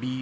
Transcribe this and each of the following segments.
B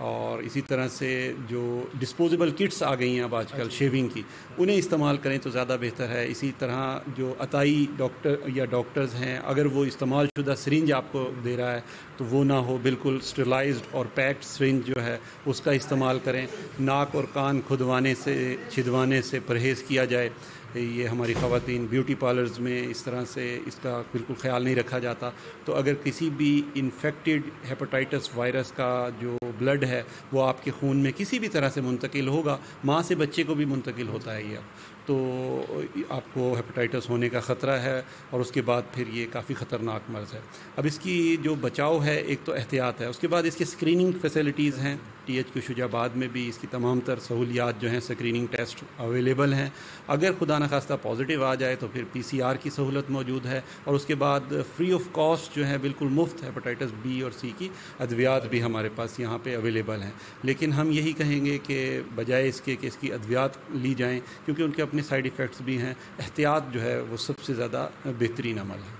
اور اسی طرح سے جو ڈسپوزیبل کٹس آ گئی ہیں اب آج کل شیونگ کی، انہیں استعمال کریں تو زیادہ بہتر ہے۔ اسی طرح جو عطائی ڈاکٹر یا ڈاکٹرز ہیں، اگر وہ استعمال شدہ سرنج آپ کو دے رہا ہے تو وہ نہ ہو، بالکل اسٹرلائزڈ اور پیکڈ سرنج جو ہے اس کا استعمال کریں۔ ناک اور کان کھدوانے سے چھدوانے سے پرہیز کیا جائے۔ یہ ہماری خواتین بیوٹی پارلرز میں اس طرح سے اس کا بالکل خیال نہیں رکھا جاتا، تو اگر کسی بھی انفیکٹڈ ہیپاٹائٹس وائرس کا جو بلڈ ہے وہ آپ کے خون میں کسی بھی طرح سے منتقل ہوگا، ماں سے بچے کو بھی منتقل ہوتا ہے یہ، تو آپ کو ہیپاٹائٹس ہونے کا خطرہ ہے، اور اس کے بعد پھر یہ کافی خطرناک مرض ہے۔ اب اس کی جو بچاؤ ہے، ایک تو احتیاط ہے، اس کے بعد اس کی اسکریننگ فیسلٹیز ہیں۔ ٹی ایچ کو شجاع آباد میں بھی اس کی تمام تر سہولیات جو ہیں، اسکریننگ ٹیسٹ اویلیبل ہیں۔ اگر خدا نخواستہ پازیٹیو آ جائے تو پھر پی سی آر کی سہولت موجود ہے، اور اس کے بعد فری آف کاسٹ جو ہے بالکل مفت ہیپاٹائٹس بی اور سی کی ادویات بھی ہمارے پاس یہاں پہ اویلیبل ہیں۔ لیکن ہم یہی کہیں گے کہ بجائے اس کے کہ اس کی ادویات لی جائیں، کیونکہ ان کے اپنے سائیڈ ایفیکٹس بھی ہیں، احتیاط جو ہے وہ سب سے زیادہ بہترین عمل ہے۔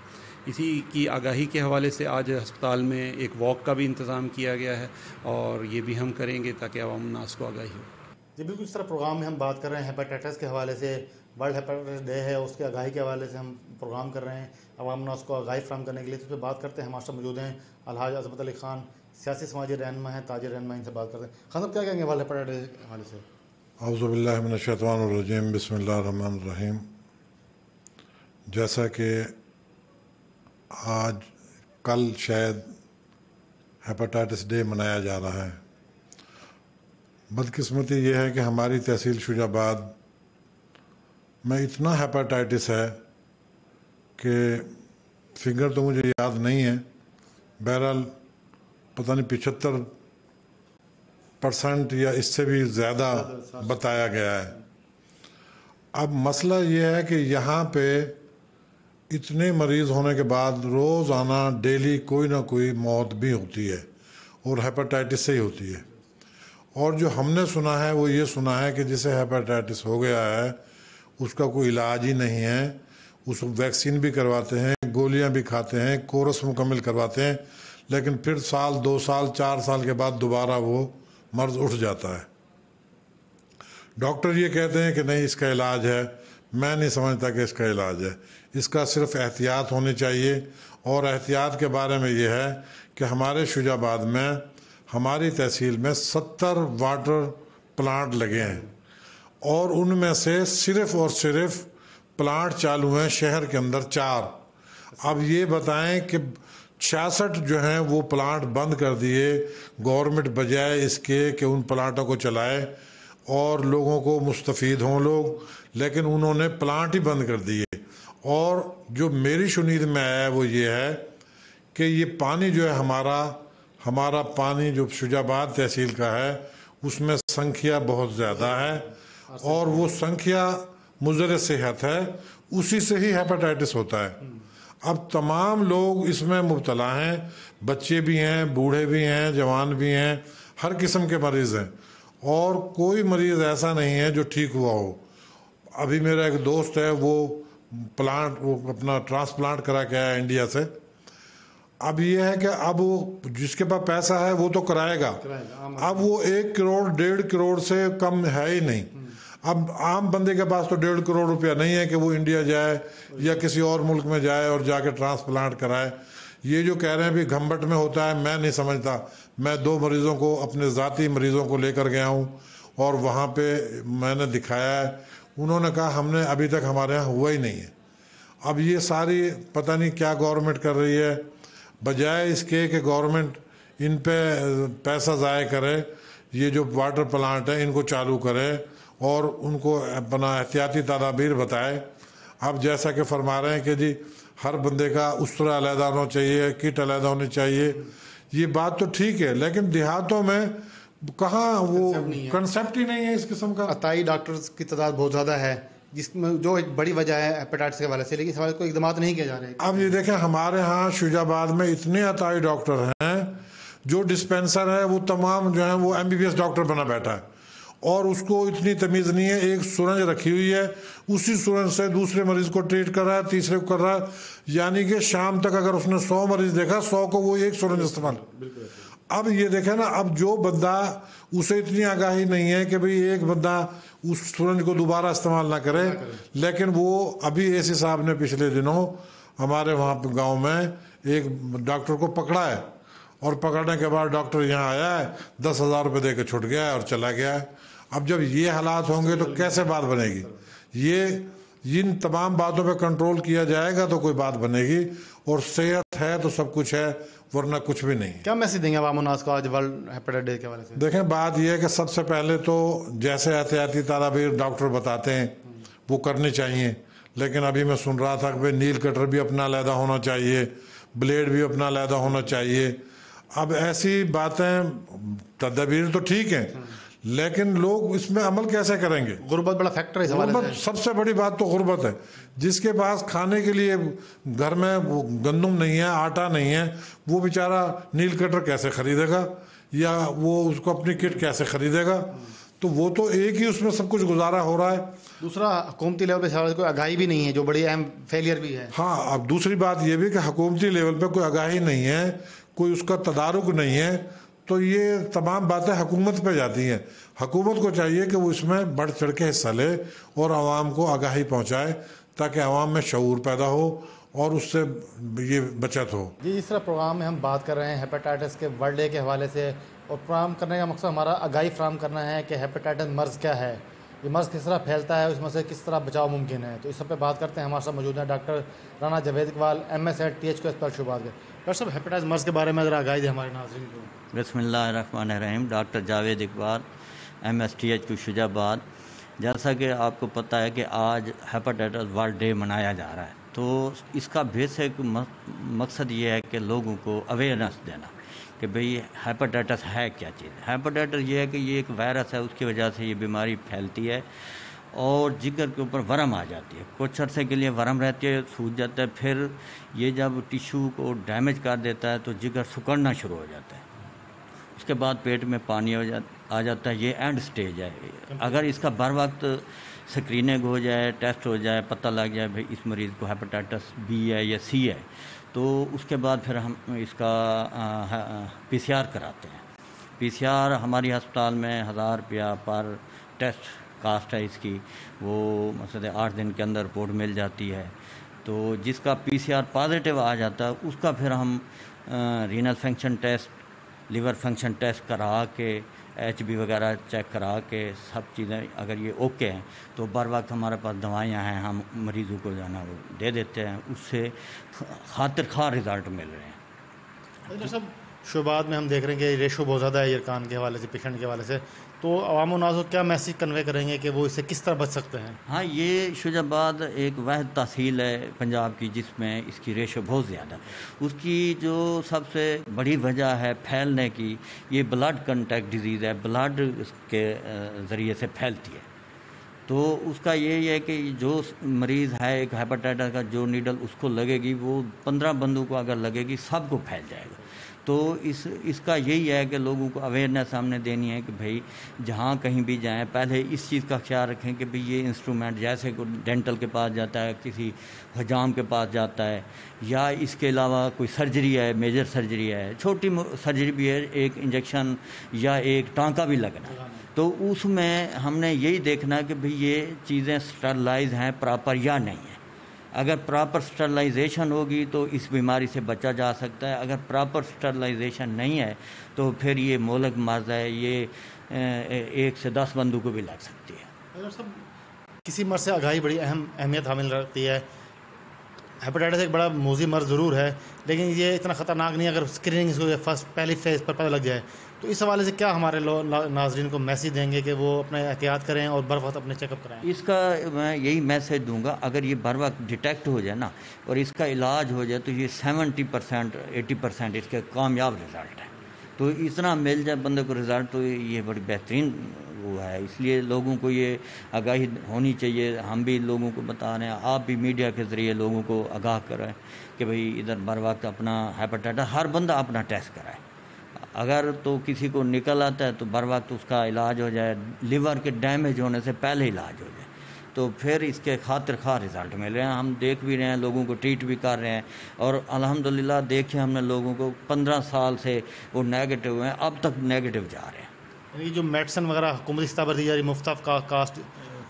اسی کی آگاہی کے حوالے سے آج ہسپتال میں ایک واک کا بھی انتظام کیا گیا ہے، اور یہ بھی ہم کریں گے تاکہ عوام الناس کو آگاہی ہو۔ جی بالکل، اس طرح پروگرام میں ہم بات کر رہے ہیں ہیپاٹائٹس کے حوالے سے، ورلڈ ہیپاٹائٹس ڈے ہے، اس کے آگاہی کے حوالے سے ہم پروگرام کر رہے ہیں عوام الناس کو آگاہی فراہم کرنے کے لیے۔ تو اس پہ بات کرتے ہیں، ہمارے ساتھ موجود ہیں الحاج عظمت علی خان، سیاسی سماجی رہنما ہیں، تاجر رہنما، ان سے بات کرتے ہیں۔ خان صاحب کیا کہیں گے ورلڈ ہیپاٹائٹس ڈے کے حوالے سے؟ اعوذ باللہ من الشیطان الرجیم، بسم اللہ الرحمن الرحیم۔ جیسا کہ آج کل شاید ہیپاٹائٹس ڈے منایا جا رہا ہے، بدقسمتی یہ ہے کہ ہماری تحصیل شجاع آباد میں اتنا ہیپاٹائٹس ہے کہ فگر تو مجھے یاد نہیں ہے، بہرحال پتہ نہیں 75% یا اس سے بھی زیادہ بتایا گیا ہے۔ اب مسئلہ یہ ہے کہ یہاں پہ اتنے مریض ہونے کے بعد روزانہ ڈیلی کوئی نہ کوئی موت بھی ہوتی ہے، اور ہیپاٹائٹس سے ہی ہوتی ہے۔ اور جو ہم نے سنا ہے وہ یہ سنا ہے کہ جسے ہیپاٹائٹس ہو گیا ہے اس کا کوئی علاج ہی نہیں ہے، اس ویکسین بھی کرواتے ہیں، گولیاں بھی کھاتے ہیں، کورس مکمل کرواتے ہیں، لیکن پھر سال 2 سال 4 سال کے بعد دوبارہ وہ مرض اٹھ جاتا ہے۔ ڈاکٹر یہ کہتے ہیں کہ نہیں اس کا علاج ہے، میں نہیں سمجھتا کہ اس کا علاج ہے۔ اس کا صرف احتیاط ہونی چاہیے، اور احتیاط کے بارے میں یہ ہے کہ ہمارے شجاع آباد میں ہماری تحصیل میں 70 واٹر پلانٹ لگے ہیں، اور ان میں سے صرف اور صرف پلانٹ چالو ہیں شہر کے اندر 4۔ اب یہ بتائیں کہ 66 جو ہیں وہ پلانٹ بند کر دیے گورنمنٹ، بجائے اس کے کہ ان پلانٹوں کو چلائے اور لوگوں کو مستفید ہوں لوگ، لیکن انہوں نے پلانٹ ہی بند کر دیے۔ اور جو میری شنید میں آیا ہے وہ یہ ہے کہ یہ پانی جو ہے ہمارا پانی جو شجاع آباد تحصیل کا ہے اس میں سنکھیا بہت زیادہ ہے، اور وہ سنکھیا مضر صحت ہے، اسی سے ہی ہیپاٹائٹس ہوتا ہے۔ اب تمام لوگ اس میں مبتلا ہیں، بچے بھی ہیں، بوڑھے بھی ہیں، جوان بھی ہیں، ہر قسم کے مریض ہیں، اور کوئی مریض ایسا نہیں ہے جو ٹھیک ہوا ہو۔ ابھی میرا ایک دوست ہے، وہ اپنا ٹرانسپلانٹ کرا کے آیا انڈیا سے۔ اب یہ ہے کہ اب وہ جس کے پاس پیسہ ہے وہ تو کرائے گا، اب وہ 1 کروڑ 1.5 کروڑ سے کم ہے ہی نہیں۔ اب عام بندے کے پاس تو 1.5 کروڑ روپیہ نہیں ہے کہ وہ انڈیا جائے یا کسی اور ملک میں جائے اور جا کے ٹرانسپلانٹ کرائے۔ یہ جو کہہ رہے ہیں بھی گھمبٹ میں ہوتا ہے، میں نہیں سمجھتا۔ میں 2 مریضوں کو، اپنے ذاتی مریضوں کو لے کر گیا ہوں، اور وہاں پہ میں نے دکھایا ہے، انہوں نے کہا ہم نے ابھی تک ہمارے ہاں ہوا ہی نہیں ہے۔ اب یہ ساری پتہ نہیں کیا گورنمنٹ کر رہی ہے، بجائے اس کے کہ گورنمنٹ ان پہ پیسہ ضائع کرے، یہ جو واٹر پلانٹ ہیں ان کو چالو کرے اور ان کو اپنا احتیاطی تدابیر بتائے۔ اب جیسا کہ فرما رہے ہیں کہ جی ہر بندے کا اسطرہ علیحدہ ہونا چاہیے، کٹ علیحدہ ہونی چاہیے، یہ بات تو ٹھیک ہے، لیکن دیہاتوں میں کہاں وہ کنسیپٹ ہی نہیں ہے اس قسم کا۔ عطائی ڈاکٹرز کی تعداد بہت زیادہ ہے، جس میں جو ایک بڑی وجہ ہے ہیپاٹائٹس کے حوالے سے، لیکن اس حوالے کوئی اقدامات نہیں کیے جا رہے۔ اب یہ دیکھیں ہمارے ہاں شجاع آباد میں اتنے عطائی ڈاکٹر ہیں، جو ڈسپینسر ہے وہ تمام جو ہیں وہ MBBS ڈاکٹر بنا بیٹھا ہے، اور اس کو اتنی تمیز نہیں ہے، ایک سرنج رکھی ہوئی ہے، اسی سرنج سے دوسرے مریض کو ٹریٹ کر رہا ہے، تیسرے کو کر رہا ہے، یعنی کہ شام تک اگر اس نے 100 مریض دیکھا، 100 کو وہ ایک سرنج استعمال۔ اب یہ دیکھیں نا, اب جو بندہ اسے اتنی آگاہی نہیں ہے کہ بھئی ایک بندہ اس سرنج کو دوبارہ استعمال نہ کرے, لیکن وہ ابھی اے سی صاحب نے پچھلے دنوں ہمارے وہاں پہ گاؤں میں ایک ڈاکٹر کو پکڑا ہے, اور پکڑنے کے بعد ڈاکٹر یہاں آیا ہے, 10,000 روپے دے کے چھوٹ گیا ہے اور چلا گیا ہے. اب جب یہ حالات ہوں گے تو کیسے بات بنے گی؟ ان تمام باتوں پہ کنٹرول کیا جائے گا تو کوئی بات بنے گی, اور صحت ہے تو سب کچھ ہے, ورنہ کچھ بھی نہیں. کیا میسج دیں گے عوام الناس کو آج ورلڈ ہیپیٹائٹس ڈے کے حوالے سے؟ دیکھیں, بات یہ ہے کہ سب سے پہلے تو جیسے احتیاطی تدابیر ڈاکٹر بتاتے ہیں وہ کرنی چاہیے, لیکن ابھی میں سن رہا تھا کہ نیل کٹر بھی اپنا علیحدہ ہونا چاہیے, بلیڈ بھی اپنا علیحدہ ہونا چاہیے. اب ایسی باتیں, تدابیر تو ٹھیک ہیں, لیکن لوگ اس میں عمل کیسے کریں گے؟ غربت بڑا فیکٹر ہے اس حوالے سے. سب سے بڑی بات تو غربت ہے. جس کے پاس کھانے کے لیے گھر میں گندم نہیں ہے, آٹا نہیں ہے, وہ بیچارہ نیل کٹر کیسے خریدے گا, یا وہ اس کو اپنی کٹ کیسے خریدے گا؟ تو وہ تو ایک ہی اس میں سب کچھ گزارا ہو رہا ہے. دوسرا, حکومتی لیول پہ کوئی آگاہی بھی نہیں ہے, جو بڑی اہم فیلئر بھی ہے. ہاں, اب دوسری بات یہ بھی کہ حکومتی لیول پہ کوئی آگاہی نہیں ہے, کوئی اس کا تدارک نہیں ہے, تو یہ تمام باتیں حکومت پہ جاتی ہیں. حکومت کو چاہیے کہ وہ اس میں بڑھ چڑھ کے حصہ لے اور عوام کو آگاہی پہنچائے, تاکہ عوام میں شعور پیدا ہو اور اس سے یہ بچت ہو. جی, اس طرح پروگرام میں ہم بات کر رہے ہیں ہیپیٹائٹس کے ورلڈ ڈے کے حوالے سے, اور پروگرام کرنے کا مقصد ہمارا آگاہی فراہم کرنا ہے کہ ہیپیٹائٹس مرض کیا ہے, یہ مرض کس طرح پھیلتا ہے, اس میں سے کس طرح بچاؤ ممکن ہے. تو اس سب پہ بات کرتے ہیں. ہمارے ساتھ موجود ہیں doctor Rana Javed Iqbal, MS at THQ special شعبات کے. ڈاکٹر صاحب, ہیپیٹائٹس مرض کے بارے میں ذرا آگاہی دیں ہمارے ناظرین کو. بسم اللہ الرحمن الرحیم. Doctor Javed Iqbal, MS THQ شجاع آباد. جیسا کہ آپ کو پتہ ہے کہ آج ہیپاٹائٹس ورلڈ ڈے منایا جا رہا ہے, تو اس کا بیسک مقصد یہ ہے کہ لوگوں کو اویئرنیس دینا کہ بھئی ہیپاٹائٹس ہے کیا چیز. ہیپاٹائٹس یہ ہے کہ یہ ایک وائرس ہے, اس کی وجہ سے یہ بیماری پھیلتی ہے اور جگر کے اوپر ورم آ جاتی ہے. کچھ عرصے کے لیے ورم رہتی ہے, سوج جاتا ہے, پھر یہ جب ٹیشو کو ڈیمیج کر دیتا ہے تو جگر سکڑنا شروع ہو جاتا ہے. اس کے بعد پیٹ میں پانی آ جاتا ہے. یہ اینڈ سٹیج ہے. اگر اس کا بر وقت سکریننگ ہو جائے, ٹیسٹ ہو جائے, پتہ لگ جائے بھئی اس مریض کو ہیپاٹائٹس B ہے یا C ہے, تو اس کے بعد پھر ہم اس کا PCR کراتے ہیں. PCR ہماری ہسپتال میں 1000 روپیہ پر ٹیسٹ کاسٹ ہے اس کی. وہ مثلا 8 دن کے اندر رپورٹ مل جاتی ہے. تو جس کا PCR پازیٹیو آ جاتا ہے اس کا پھر ہم renal function test, liver function test کرا کے, HB وغیرہ چیک کرا کے, سب چیزیں اگر یہ اوکے ہیں تو بر وقت ہمارے پاس دوائیاں ہیں, ہم مریضوں کو جو ہے نا وہ دے دیتے ہیں. اس سے خاطر خواہ رزلٹ مل رہے ہیں. ڈاکٹر صاحب, شعبات میں ہم دیکھ رہے ہیں کہ ریشو بہت زیادہ ہے یرکان کے حوالے سے, پیشنٹ کے حوالے سے, تو عوام الناس کو کیا میسیج کنوے کریں گے کہ وہ اس سے کس طرح بچ سکتے ہیں؟ ہاں, یہ شجاع آباد ایک واحد تحصیل ہے پنجاب کی جس میں اس کی ریشو بہت زیادہ ہے. اس کی جو سب سے بڑی وجہ ہے پھیلنے کی, یہ بلڈ کنٹیکٹ ڈیزیز ہے, بلڈ کے ذریعے سے پھیلتی ہے. تو اس کا یہی ہے کہ جو مریض ہے ایک ہیپاٹائٹس کا, جو نیڈل اس کو لگے گی وہ 15 بندوں کو اگر لگے گی سب کو پھیل جائے گا. تو اس کا یہی ہے کہ لوگوں کو اویئرنیس ہمیں دینی ہے کہ بھئی جہاں کہیں بھی جائیں پہلے اس چیز کا خیال رکھیں کہ بھئی یہ انسٹرومنٹ جیسے کوئی ڈینٹل کے پاس جاتا ہے, کسی حجام کے پاس جاتا ہے, یا اس کے علاوہ کوئی سرجری ہے, میجر سرجری ہے, چھوٹی سرجری بھی ہے, ایک انجیکشن یا ایک ٹانکا بھی لگنا ہے, تو اس میں ہم نے یہی دیکھنا کہ بھئی یہ چیزیں سٹرلائز ہیں پراپر یا نہیں ہیں. اگر پراپر سٹرلائزیشن ہوگی تو اس بیماری سے بچا جا سکتا ہے. اگر پراپر سٹرلائزیشن نہیں ہے تو پھر یہ مہلک مرض ہے, یہ 1 سے 10 بندوں کو بھی لگ سکتی ہے. ڈاکٹر صاحب, کسی مرض سے آگاہی بڑی اہمیت حامل رکھتی ہے. ہیپاٹائٹس ایک بڑا موذی مرض ضرور ہے, لیکن یہ اتنا خطرناک نہیں اگر اسکریننگ اس کو پہلی فیز پر پتہ لگ جائے. تو اس حوالے سے کیا ہمارے ناظرین کو میسیج دیں گے کہ وہ اپنے احتیاط کریں اور بر وقت اپنے چیک اپ کرائیں؟ اس کا میں یہی میسیج دوں گا, اگر یہ بر وقت ڈیٹیکٹ ہو جائے نا اور اس کا علاج ہو جائے تو یہ 70% 80% اس کے کامیاب رزلٹ ہے. تو اتنا مل جائے بندے کو رزلٹ تو یہ بڑی بہترین وہ ہے. اس لیے لوگوں کو یہ آگاہی ہونی چاہیے. ہم بھی لوگوں کو بتا رہے ہیں, آپ بھی میڈیا کے ذریعے لوگوں کو آگاہ کریں کہ بھئی ادھر بر وقت اپنا ہیپاٹائٹس, ہر بندہ اپنا ٹیسٹ کرائے. اگر تو کسی کو نکل آتا ہے تو بر وقت اس کا علاج ہو جائے, لیور کے ڈیمیج ہونے سے پہلے علاج ہو جائے. تو پھر اس کے خاطر خواہ رزلٹ مل رہے ہیں. ہم دیکھ بھی رہے ہیں, لوگوں کو ٹریٹ بھی کر رہے ہیں, اور الحمدللہ دیکھیں ہم نے لوگوں کو 15 سال سے وہ نیگیٹو ہیں, اب تک نیگیٹو جا رہے ہیں. یعنی جو میڈیسن وغیرہ حکومتی سطح پر دی جا رہی مفت آف کاسٹ,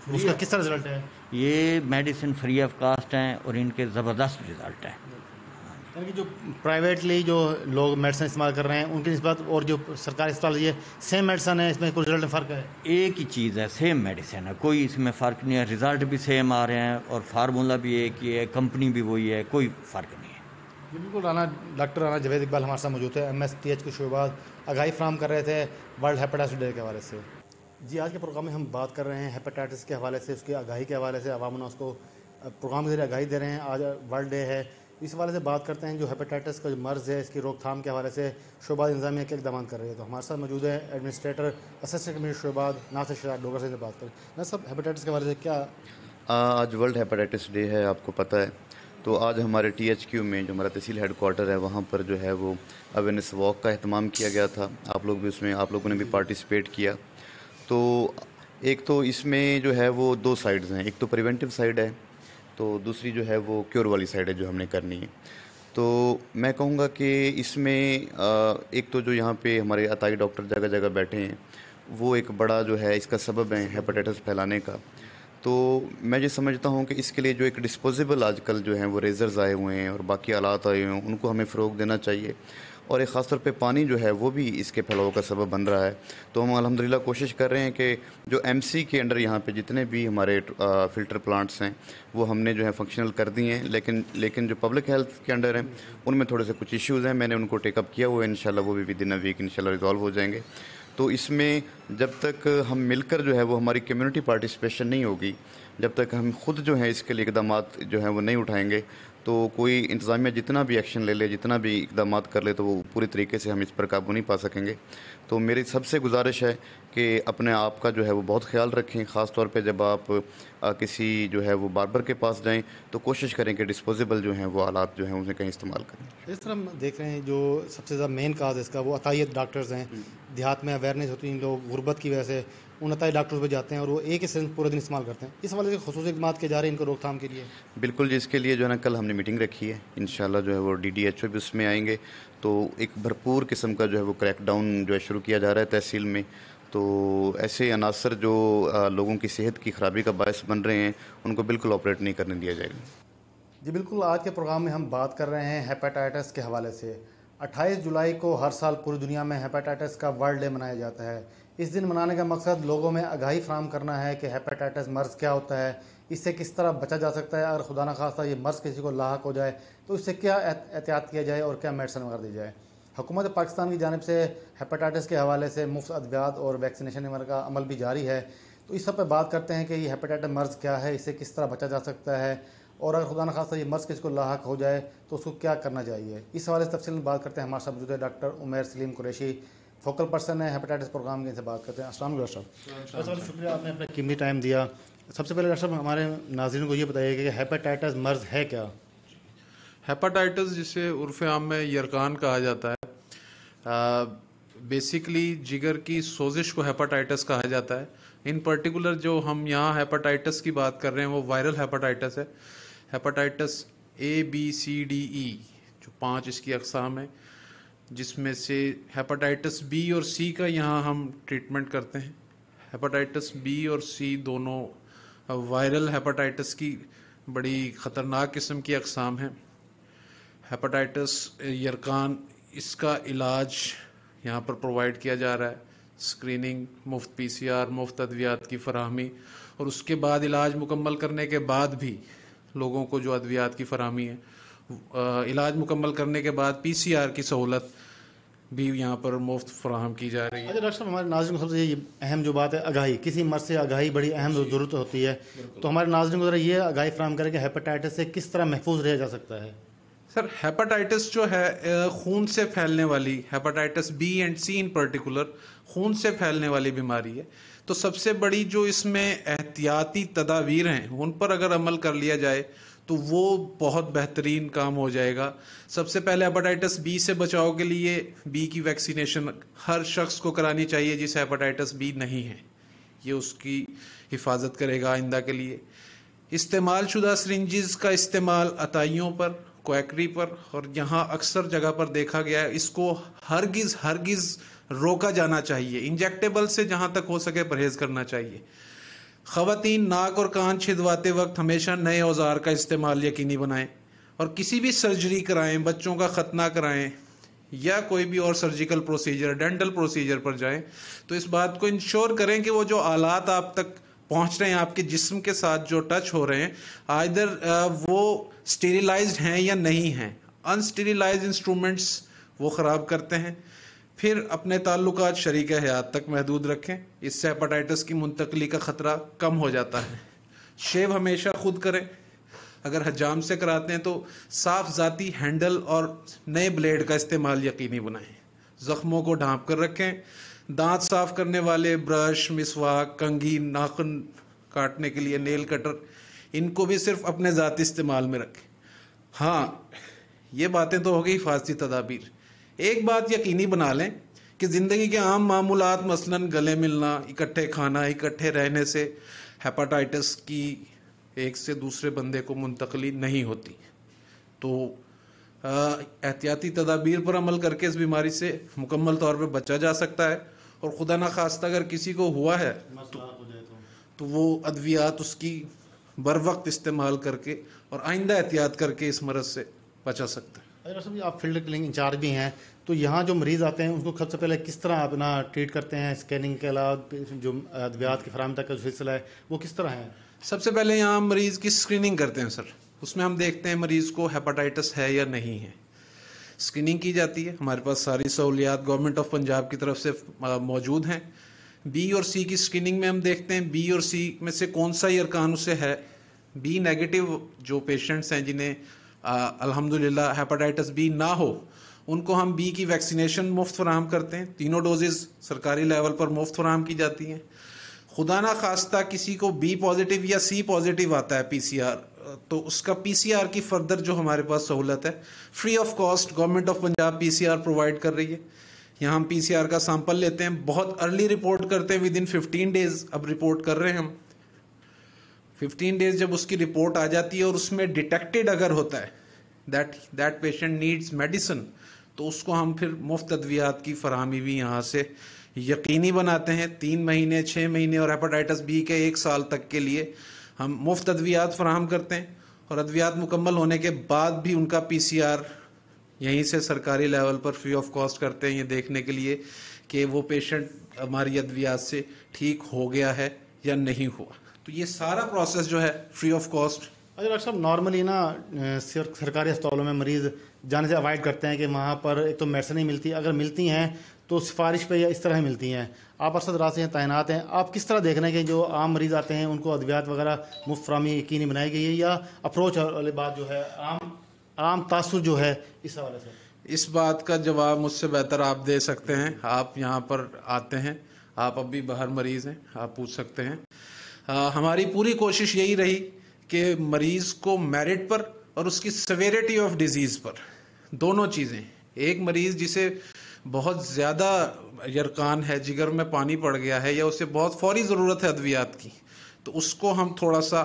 اس کا کس طرح رزلٹ ہے؟ یہ میڈیسن فری آف کاسٹ ہیں اور ان کے زبردست رزلٹ ہیں. یعنی کہ جو پرائیویٹلی جو لوگ میڈیسن استعمال کر رہے ہیں ان کی نسبت اور جو سرکاری اسپتال یہ سیم میڈیسن ہے, اس میں کوئی رزلٹ میں فرق ہے؟ ایک ہی چیز ہے, سیم میڈیسن ہے, کوئی اس میں فرق نہیں ہے. رزلٹ بھی سیم آ رہے ہیں اور فارمولہ بھی ایک ہی ہے, کمپنی بھی وہی ہے, کوئی فرق نہیں ہے. جی بالکل. ڈاکٹر رانا جاوید اقبال ہمارے ساتھ موجود ہے. MSTH کے شعبات آگاہی فراہم کر رہے تھے ورلڈ ہیپاٹائٹس ڈے کے حوالے سے. جی آج کے پروگرام میں ہم بات کر رہے ہیں ہیپاٹائٹس کے حوالے سے, اس کی آگاہی کے حوالے سے. عوام الناس کو پروگرام کے ذریعے آگاہی دے رہے ہیں. آج ورلڈ ڈے ہے, اس حوالے سے بات کرتے ہیں جو ہیپاٹائٹس کا جو مرض ہے اس کی روک تھام کے حوالے سے شعبات انتظامیہ کے اقدامات کر رہے ہیں. تو ہمارے ساتھ موجود ہے ایڈمنسٹریٹر اسسٹنٹ کمشنر شعبات ناصر شہزاد ڈوگر سے بات کریں. ناصر صاحب, ہیپاٹائٹس کے حوالے سے کیا؟ آج ورلڈ ہیپاٹائٹس ڈے ہے, آپ کو پتہ ہے. تو آج ہمارے THQ میں جو ہمارا تحصیل ہیڈ کوارٹر ہے وہاں پر جو ہے وہ اویئرنیس واک کا اہتمام کیا گیا تھا. آپ لوگ بھی اس میں, آپ لوگوں نے بھی پارٹیسپیٹ کیا. تو ایک تو اس میں جو ہے وہ 2 سائڈز ہیں, ایک تو پریونٹیو سائڈ ہے, تو دوسری جو ہے وہ کیور والی سائڈ ہے جو ہم نے کرنی ہے. تو میں کہوں گا کہ اس میں ایک تو جو یہاں پہ ہمارے عطائی ڈاکٹر جگہ جگہ بیٹھے ہیں وہ ایک بڑا جو ہے اس کا سبب ہے ہیپاٹائٹس پھیلانے کا. تو میں یہ سمجھتا ہوں کہ اس کے لیے جو ایک ڈسپوزیبل آج کل جو ہیں وہ ریزرز آئے ہوئے ہیں اور باقی آلات آئے ہوئے ہیں, ان کو ہمیں فروغ دینا چاہیے. اور ایک خاص طور پہ پانی جو ہے وہ بھی اس کے پھیلاؤ کا سبب بن رہا ہے. تو ہم الحمدللہ کوشش کر رہے ہیں کہ جو MC کے انڈر یہاں پہ جتنے بھی ہمارے فلٹر پلانٹس ہیں وہ ہم نے جو ہے فنکشنل کر دی ہیں, لیکن جو پبلک ہیلتھ کے انڈر ہیں ان میں تھوڑے سے کچھ ایشوز ہیں. میں نے ان کو ٹیک اپ کیا ہوا ہے, انشاءاللہ وہ بھی ودن اے ویک انشاءاللہ ریزالو ہو جائیں گے. تو اس میں جب تک ہم مل کر جو ہے وہ ہماری کمیونٹی پارٹیسپیشن نہیں ہوگی, جب تک ہم خود جو ہیں اس کے لیے اقدامات جو ہیں وہ نہیں اٹھائیں گے, تو کوئی انتظامیہ جتنا بھی ایکشن لے لے, جتنا بھی اقدامات کر لے, تو وہ پوری طریقے سے ہم اس پر قابو نہیں پا سکیں گے. تو میری سب سے گزارش ہے کہ اپنے آپ کا جو ہے وہ بہت خیال رکھیں, خاص طور پہ جب آپ کسی جو ہے وہ باربر کے پاس جائیں تو کوشش کریں کہ ڈسپوزیبل جو ہیں وہ آلات جو ہیں انہیں کہیں استعمال کریں. اس طرح ہم دیکھ رہے ہیں جو سب سے زیادہ مین کاز ہے اس کا وہ عطائیت ڈاکٹرز ہیں. دیہات میں اویئرنیس ہوتی ہیں, لوگ غربت کی وجہ سے ان عطائی ڈاکٹرز پہ جاتے ہیں اور وہ ایک ہی سرنج پورے دن استعمال کرتے ہیں. اس حوالے سے خصوصی اقدامات کیے جا رہے ہیں ان کو روک تھام کے لیے. بالکل جی, اس کے لیے جو ہے نا کل ہم نے میٹنگ رکھی ہے, انشاءاللہ جو ہے وہ DDHO بھی اس میں آئیں گے. تو ایک بھرپور قسم کا جو ہے وہ کریک ڈاؤن جو ہے شروع کیا جا رہا ہے تحصیل میں. تو ایسے عناصر جو لوگوں کی صحت کی خرابی کا باعث بن رہے ہیں ان کو بالکل آپریٹ نہیں کرنے دیا جائے گا. جی بالکل. آج کے پروگرام میں ہم بات کر رہے ہیں ہیپاٹائٹس کے حوالے سے. 28 جولائی کو ہر سال پوری دنیا میں ہیپاٹائٹس کا ورلڈ ڈے منایا جاتا ہے. اس دن منانے کا مقصد لوگوں میں آگاہی فراہم کرنا ہے کہ ہیپاٹائٹس مرض کیا ہوتا ہے, اس سے کس طرح بچا جا سکتا ہے, اگر خدا نخواستہ یہ مرض کسی کو لاحق ہو جائے تو اس سے کیا احتیاط کیا جائے اور کیا میڈیسن وغیرہ دی جائے. حکومت پاکستان کی جانب سے ہیپاٹائٹس کے حوالے سے مفت ادویات اور ویکسینیشن کا عمل بھی جاری ہے. تو اس سب پہ بات کرتے ہیں کہ یہ ہیپاٹائٹس مرض کیا ہے, اس سے کس طرح بچا جا سکتا ہے, اور اگر خدا نخواستہ یہ مرض کسی کو لاحق ہو جائے تو اس کو کیا کرنا چاہیے. اس حوالے سے تفصیل میں بات کرتے ہیں. ہمارے ساتھ موجود ہے ڈاکٹر عمیر سلیم قریشی, فوکل پرسن ہے ہیپاٹائٹس پروگرام کے, ان سے بات کرتے ہیں. السلام علیکم ڈاکٹر صاحب. شکریہ آپ نے اپنا قیمتی ٹائم دیا. سب سے پہلے ڈاکٹر صاحب ہمارے ناظرین کو یہ بتائیے کہ ہیپاٹائٹس مرض ہے کیا؟ ہیپاٹائٹس جسے عرف عام میں یرقان کہا جاتا ہے, بیسیکلی جگر کی سوزش کو ہیپاٹائٹس کہا جاتا ہے. ان پرٹیکولر جو ہم یہاں ہیپاٹائٹس کی بات کر رہے ہیں وہ وائرل ہیپاٹائٹس ہے. Hepatitis A B C D E جو 5 اس کی اقسام ہیں, جس میں سے ہیپاٹائٹس B اور C کا یہاں ہم ٹریٹمنٹ کرتے ہیں. ہیپاٹائٹس B اور C دونوں وائرل ہیپاٹائٹس کی بڑی خطرناک قسم کی اقسام ہیں. ہیپاٹائٹس یرقان, اس کا علاج یہاں پر پرووائڈ کیا جا رہا ہے. اسکریننگ, مفت PCR, مفت ادویات کی فراہمی, اور اس کے بعد علاج مکمل کرنے کے بعد بھی لوگوں کو جو ادویات کی فراہمی ہے, علاج مکمل کرنے کے بعد PCR کی سہولت بھی یہاں پر مفت فراہم کی جا رہی ہے. اچھا ڈاکٹر صاحب, ہمارے ناظرین کو سب سے اہم جو بات ہے آگاہی, کسی مرض سے آگاہی بڑی اہم ضرورت ہوتی ہے. تو ہمارے ناظرین کو ذرا یہ آگاہی فراہم کریں کہ ہیپاٹائٹس سے کس طرح محفوظ رہا جا سکتا ہے. سر, ہیپاٹائٹس جو ہے خون سے پھیلنے والی, hepatitis B and C in particular خون سے پھیلنے والی بیماری ہے. تو سب سے بڑی جو اس میں احتیاطی تدابیر ہیں ان پر اگر عمل کر لیا جائے تو وہ بہت بہترین کام ہو جائے گا. سب سے پہلے ہیپاٹائٹس B سے بچاؤ کے لیے B کی ویکسینیشن ہر شخص کو کرانی چاہیے جسے ہیپاٹائٹس B نہیں ہے. یہ اس کی حفاظت کرے گا آئندہ کے لیے. استعمال شدہ سرنجز کا استعمال عطائیوں پر، کویکری پر اور یہاں اکثر جگہ پر دیکھا گیا ہے، اس کو ہرگز روکا جانا چاہیے. انجیکٹیبل سے جہاں تک ہو سکے پرہیز کرنا چاہیے. خواتین ناک اور کان چھدواتے وقت ہمیشہ نئے اوزار کا استعمال یقینی بنائیں، اور کسی بھی سرجری کرائیں، بچوں کا ختنہ کرائیں یا کوئی بھی اور سرجیکل پروسیجر، ڈینٹل پروسیجر پر جائیں تو اس بات کو انشور کریں کہ وہ جو آلات آپ تک پہنچ رہے ہیں، آپ کے جسم کے ساتھ جو ٹچ ہو رہے ہیں، آئدر وہ اسٹیریلائزڈ ہیں یا نہیں ہیں. انسٹیریلائزڈ انسٹرومنٹس وہ خراب کرتے ہیں. پھر اپنے تعلقات شریک حیات تک محدود رکھیں، اس سے ہیپاٹائٹس کی منتقلی کا خطرہ کم ہو جاتا ہے. شیو ہمیشہ خود کریں، اگر حجام سے کراتے ہیں تو صاف ذاتی ہینڈل اور نئے بلیڈ کا استعمال یقینی بنائیں. زخموں کو ڈھانپ کر رکھیں. دانت صاف کرنے والے برش، مسواک، کنگھی، ناخن کاٹنے کے لیے نیل کٹر، ان کو بھی صرف اپنے ذاتی استعمال میں رکھیں. ہاں، یہ باتیں تو ہو گئی حفاظتی تدابیر. ایک بات یقینی بنا لیں کہ زندگی کے عام معمولات، مثلاً گلے ملنا، اکٹھے کھانا، اکٹھے رہنے سے ہیپاٹائٹس کی ایک سے دوسرے بندے کو منتقلی نہیں ہوتی. تو احتیاطی تدابیر پر عمل کر کے اس بیماری سے مکمل طور پہ بچا جا سکتا ہے. اور خدا نخواستہ اگر کسی کو ہوا ہے تو وہ ادویات اس کی بر وقت استعمال کر کے اور آئندہ احتیاط کر کے اس مرض سے بچا سکتا ہے. ڈاکٹر صاحب، آپ فیلڈ کلینک انچارج بھی ہیں، تو یہاں جو مریض آتے ہیں ان کو سب سے پہلے کس طرح اپنا ٹریٹ کرتے ہیں؟ اسکیننگ کے علاوہ جو ادویات کی فراہمی تک کا جو سلسلہ ہے وہ کس طرح ہے؟ سب سے پہلے یہاں مریض کی اسکریننگ کرتے ہیں سر. اس میں ہم دیکھتے ہیں مریض کو ہیپاٹائٹس ہے یا نہیں ہے. اسکریننگ کی جاتی ہے. ہمارے پاس ساری سہولیات گورنمنٹ آف پنجاب کی طرف سے موجود ہیں. بی اور سی کی اسکریننگ میں ہم دیکھتے ہیں بی اور سی میں سے کون سا ارکان اسے ہے. بی نیگیٹو جو پیشنٹس ہیں جنہیں الحمدللہ ہیپاٹائٹس بی نہ ہو، ان کو ہم بی کی ویکسینیشن مفت فراہم کرتے ہیں. تینوں ڈوزز سرکاری لیول پر مفت فراہم کی جاتی ہیں. خدا نہ خواستہ کسی کو بی پازیٹیو یا سی پازیٹیو آتا ہے پی سی آر، تو اس کا پی سی آر کی فردر جو ہمارے پاس سہولت ہے، free of cost government of Punjab P C R provide کر رہی ہے. یہاں ہم پی سی آر کا سیمپل لیتے ہیں، بہت ارلی رپورٹ کرتے ہیں، ود ان 15 days اب رپورٹ کر رہے ہیں ہم. 15 days جب اس کی رپورٹ آ جاتی ہے اور اس میں ڈیٹیکٹڈ اگر ہوتا ہے دیٹ پیشنٹ نیڈز میڈیسن، تو اس کو ہم پھر مفت ادویات کی فراہمی بھی یہاں سے یقینی بناتے ہیں. 3 مہینے، 6 مہینے اور ہیپاٹائٹس بی کے 1 سال تک کے لیے ہم مفت ادویات فراہم کرتے ہیں. اور ادویات مکمل ہونے کے بعد بھی ان کا پی سی آر یہیں سے سرکاری level per free of cost کرتے ہیں، یہ دیکھنے کے لیے کہ وہ پیشنٹ ہماری ادویات سے ٹھیک ہو گیا ہے یا نہیں ہوا. تو یہ سارا پروسیس جو ہے فری آف کاسٹ. اگر ڈاکٹر صاحب نارملی نا سرکاری اسپتالوں میں مریض جانے سے اوائڈ کرتے ہیں کہ وہاں پر ایک تو میڈیسن نہیں ملتی، اگر ملتی ہیں تو سفارش پہ یا اس طرح ہی ملتی ہیں. آپ ارشد راز سے تعینات ہیں، آپ کس طرح دیکھ رہے ہیں کہ جو عام مریض آتے ہیں ان کو ادویات وغیرہ مفت فراہمی یقینی بنائی گئی ہے، یا اپروچ والی بات جو ہے عام تاثر جو ہے اس حوالے سے؟ اس بات کا جواب مجھ سے بہتر آپ دے سکتے ہیں. آپ یہاں پر آتے ہیں، آپ اب بھی باہر مریض ہیں، آپ پوچھ سکتے ہیں. ہماری پوری کوشش یہی رہی کہ مریض کو میرٹ پر اور اس کی سیویرٹی آف ڈیزیز پر، دونوں چیزیں. ایک مریض جسے بہت زیادہ یرقان ہے، جگر میں پانی پڑ گیا ہے یا اسے بہت فوری ضرورت ہے ادویات کی، تو اس کو ہم تھوڑا سا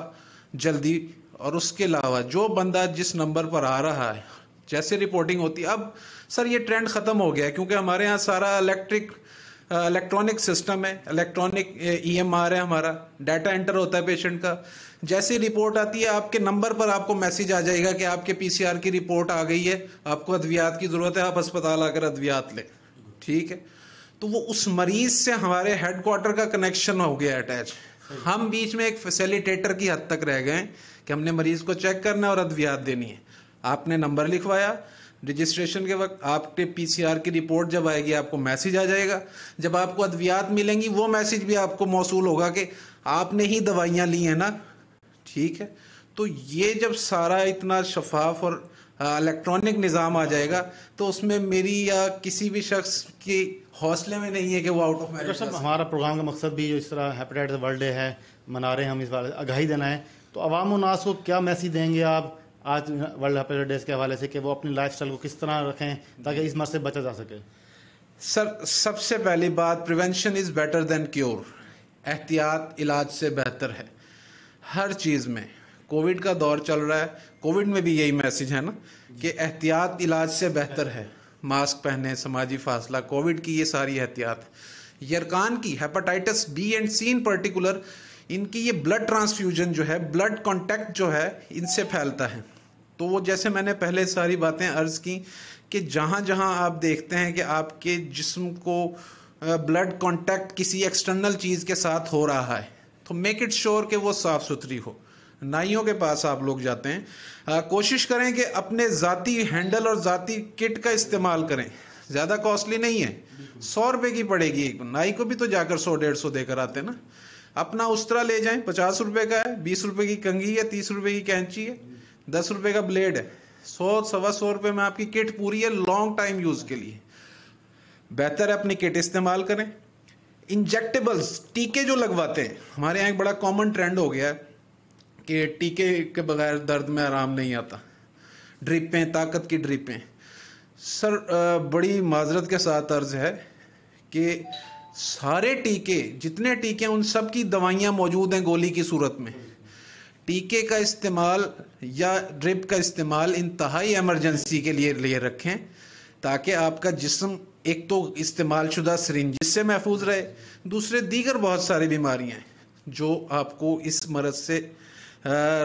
جلدی، اور اس کے علاوہ جو بندہ جس نمبر پر آ رہا ہے جیسے رپورٹنگ ہوتی ہے. اب سر یہ ٹرینڈ ختم ہو گیا ہے کیونکہ ہمارے ہاں سارا الیکٹرانک سسٹم ہے، الیکٹرانک ای ایم آر ہے، ہمارا ڈیٹا انٹر ہوتا ہے پیشنٹ کا. جیسے رپورٹ آتی ہے آپ کے نمبر پر آپ کو میسج آ جائے گا کہ آپ کے پی سی آر کی رپورٹ آ گئی ہے، آپ کو ادویات کی ضرورت ہے، آپ ہسپتال آ کر ادویات لیں. ٹھیک ہے، تو وہ اس مریض سے ہمارے ہیڈ کوارٹر کا کنیکشن ہو گیا اٹیچ. ہم بیچ میں ایک فیسیلیٹیٹر کی حد تک رہ گئے ہیں کہ ہم نے مریض کو چیک کرنا ہے اور ادویات دینی ہے. آپ نے نمبر لکھوایا، رجسٹریشن کے وقت آپ کے پی سی آر کی رپورٹ جب آئے گی آپ کو میسج آ جائے گا. جب آپ کو ادویات ملیں گی وہ میسج بھی آپ کو موصول ہوگا کہ آپ نے ہی دوائیاں لی ہیں نا. ٹھیک ہے، تو یہ جب سارا اتنا شفاف اور الیکٹرانک نظام آ جائے گا تو اس میں میری یا کسی بھی شخص کی حوصلے میں نہیں ہے کہ وہ آؤٹ آف میرٹ. ہمارا پروگرام کا مقصد بھی جو اس طرح ہیپاٹائٹس ورلڈ ڈے ہے منا رہے ہیں ہم، اس بارے آگاہی دینا ہے. تو عوام الناس کو کیا میسیج دیں گے آپ آج ورلڈ ہیپاٹائٹس ڈے کے حوالے سے کہ وہ اپنی لائف اسٹائل کو کس طرح رکھیں تاکہ اس مرض سے بچا جا سکے؟ سر سب سے پہلی بات، prevention is better than cure. احتیاط علاج سے بہتر ہے ہر چیز میں. کووڈ کا دور چل رہا ہے, کووڈ میں بھی یہی میسج ہے نا کہ احتیاط علاج سے بہتر ہے. ماسک پہنے, سماجی فاصلہ, کووڈ کی یہ ساری احتیاط. یرکان کی hepatitis B and C in particular, ان کی یہ بلڈ ٹرانسفیوژن جو ہے, بلڈ کانٹیکٹ جو ہے, ان سے پھیلتا ہے. تو وہ جیسے میں نے پہلے ساری باتیں عرض کی کہ جہاں جہاں آپ دیکھتے ہیں کہ آپ کے جسم کو بلڈ کانٹیکٹ کسی ایکسٹرنل چیز کے ساتھ ہو رہا ہے تو میک اٹ شور کہ وہ صاف ستھری ہو. نائیوں کے پاس آپ لوگ جاتے ہیں, کوشش کریں کہ اپنے ذاتی ہینڈل اور ذاتی کٹ کا استعمال کریں. زیادہ کاسٹلی نہیں ہے, 100 روپے کی پڑے گی. نائی کو بھی تو جا کر 100-150 دے کر آتے نا. اپنا استرا لے جائیں, 50 روپے کا ہے, 20 روپے کی کنگھی ہے, 30 روپے کی کینچی ہے, 10 روپے کا بلیڈ ہے, 100-125 روپے میں آپ کی کٹ پوری ہے لانگ ٹائم یوز کے لیے. بہتر ہے اپنی کٹ استعمال کریں. انجیکٹیبلز, ٹیکے جو لگواتے ہیں, ہمارے یہاں ایک بڑا کامن ٹرینڈ ہو گیا ہے کہ ٹیکے کے بغیر درد میں آرام نہیں آتا. ڈرپیں, طاقت کی ڈرپیں. سر بڑی معذرت کے ساتھ عرض ہے کہ سارے ٹیکے, جتنے ٹیکے, ان سب کی دوائیاں موجود ہیں گولی کی صورت میں. ٹیکے کا استعمال یا ڈرپ کا استعمال انتہائی ایمرجنسی کے لیے رکھیں تاکہ آپ کا جسم ایک تو استعمال شدہ سرنجز سے محفوظ رہے, دوسرے دیگر بہت ساری بیماریاں ہیں جو آپ کو اس مرض سے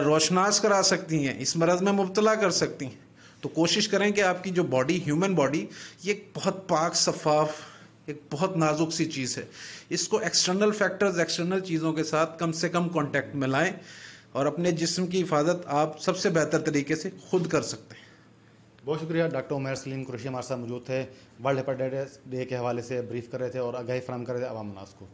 روشناس کرا سکتی ہیں, اس مرض میں مبتلا کر سکتی ہیں. تو کوشش کریں کہ آپ کی جو باڈی, ہیومن باڈی, یہ ایک بہت پاک شفاف, ایک بہت نازک سی چیز ہے. اس کو ایکسٹرنل فیکٹرز, ایکسٹرنل چیزوں کے ساتھ کم سے کم کانٹیکٹ میں لائیں اور اپنے جسم کی حفاظت آپ سب سے بہتر طریقے سے خود کر سکتے ہیں. بہت شکریہ. ڈاکٹر عمیر سلیم قریشی ہمارے ساتھ موجود تھے, ورلڈ ہیپاٹائٹس ڈے کے حوالے سے بریف کر رہے تھے اور آگاہی فراہم کر رہے تھے عوام الناس کو.